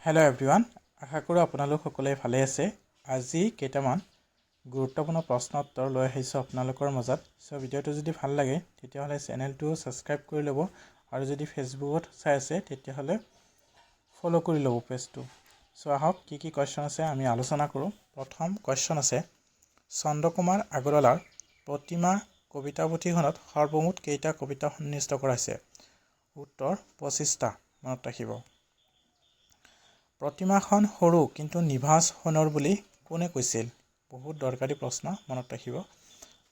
Hello' everyone, আশা কৰোঁ আপোনালোক সকলোৱে ভালে আছে। আজি কেইটামান গুৰুত্বপূৰ্ণ প্ৰশ্ন উত্তৰ লৈ আহিছোঁ আপোনালোকৰ মাজত। চ' ভিডিঅ'টো যদি ভাল লাগে তেতিয়াহ'লে চেনেলটো ছাবস্ক্ৰাইব কৰি ল'ব, আৰু যদি ফেচবুকত চাই আছে তেতিয়াহ'লে ফ'ল' কৰি ল'ব পেজটো। চ' আহক কি কি কুৱেশ্যন আছে আমি আলোচনা কৰোঁ। প্ৰথম কুৱেশ্যন আছে, চন্দ্ৰকুমাৰ আগৰৱালাৰ প্ৰতিমা কবিতা পুথিখনত সৰ্বমুঠ কেইটা কবিতা সন্নিৱিষ্ট কৰা হৈছে? উত্তৰ 25টা। মনত ৰাখিব। প্ৰতিমাখন সৰু কিন্তু নিভাঁজ সোণৰ বুলি কোনে কৈছিল? বহুত দৰকাৰী প্ৰশ্ন, মনত ৰাখিব।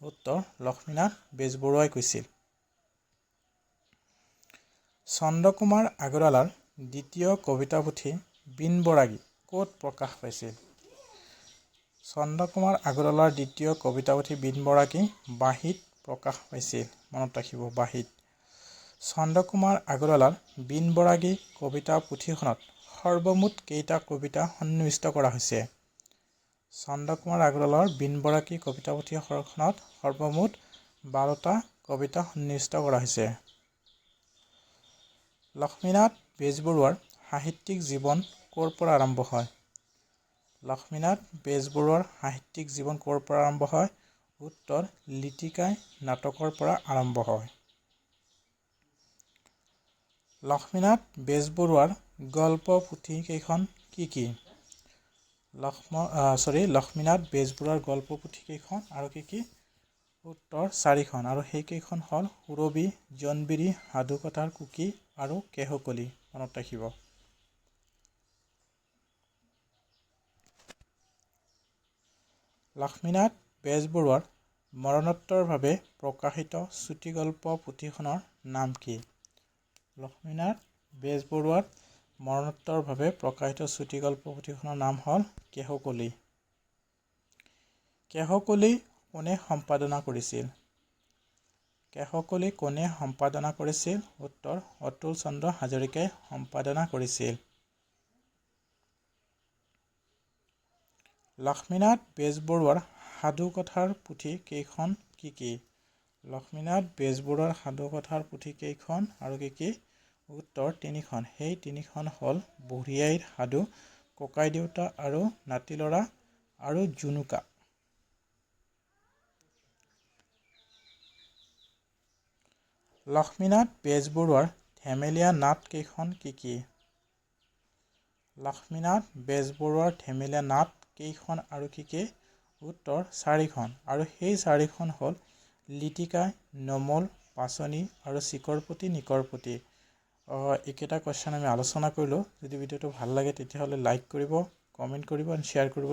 উত্তৰ লক্ষ্মীনাথ বেজবৰুৱাই কৈছিল। চন্দ্ৰকুমাৰ আগৰৱালাৰ দ্বিতীয় কবিতা পুথি বিন বৰাগী ক'ত প্ৰকাশ পাইছিল? চন্দ্ৰকুমাৰ আগৰৱালাৰ দ্বিতীয় কবিতা পুথি বিন বৰাগী বাঁহীত প্ৰকাশ পাইছিল। মনত ৰাখিব, বাঁহীত। চন্দ্ৰকুমাৰ আগৰৱালাৰ বিন বৰাগী কবিতা পুথিখনত সৰ্বমুঠ কেইটা কবিতা সন্নিৱিষ্ট কৰা হৈছে? চন্দ্ৰকুমাৰ আগৰৱালাৰ বিন বৰাগী কবিতা পুথিখনত সৰ্বমুঠ 12টা কবিতা সন্নিৱিষ্ট কৰা হৈছে। লক্ষ্মীনাথ বেজবৰুৱাৰ সাহিত্যিক জীৱন ক'ৰ পৰা আৰম্ভ হয়? লক্ষ্মীনাথ বেজবৰুৱাৰ সাহিত্যিক জীৱন ক'ৰ পৰা আৰম্ভ হয়? উত্তৰ লিটিকাই নাটকৰ পৰা আৰম্ভ হয়। লক্ষ্মীনাথ বেজবৰুৱাৰ গল্প পুথি কেইখন কি কি? লক্ষ্মীনাথ বেজবৰুৱাৰ গল্প পুথি কেইখন আৰু কি কি? উত্তৰ 4খন, আৰু সেইকেইখন হ'ল সুৰভি, জোনবিৰি, সাধুকথাৰ কুকি আৰু কেহকলি। মনত ৰাখিব। লক্ষ্মীনাথ বেজবৰুৱাৰ মৰণোত্তৰভাৱে প্ৰকাশিত চুটিগল্প পুথিখনৰ নাম কি? লক্ষ্মীনাথ বেজবৰুৱাৰ মৰণোত্তৰভাৱে প্ৰকাশিত চুটিগল্প পুথিখনৰ নাম হ'ল কেহকলি। কেহকলি কোনে সম্পাদনা কৰিছিল? কেহকলি কোনে সম্পাদনা কৰিছিল? উত্তৰ অতুল চন্দ্ৰ হাজৰিকাই সম্পাদনা কৰিছিল। লক্ষ্মীনাথ বেজবৰুৱাৰ সাধুকথাৰ পুথি কেইখন কি কি? লক্ষ্মীনাথ বেজবৰুৱাৰ সাধুকথাৰ পুথি কেইখন আৰু কি কি? উত্তৰ 3খন। সেই 3খন হ'ল বুঢ়ী আইৰ সাধু, ককাই দেউতা আৰু নাতি ল'ৰা আৰু জুনুকা। লক্ষ্মীনাথ বেজবৰুৱাৰ ধেমেলীয়া নাট কেইখন কি কি? লক্ষ্মীনাথ বেজবৰুৱাৰ ধেমেলীয়া নাট কেইখন আৰু কি কি? উত্তৰ 4খন, আৰু সেই 4খন হ'ল লিটিকাই, নমল, পাচনি আৰু চিকৰপতি নিকৰপতি। এইকেইটা কুৱেশ্যন আমি আলোচনা কৰিলোঁ। যদি ভিডিঅ'টো ভাল লাগে তেতিয়াহ'লে লাইক কৰিব, কমেণ্ট কৰিব আৰু শ্বেয়াৰ কৰিব।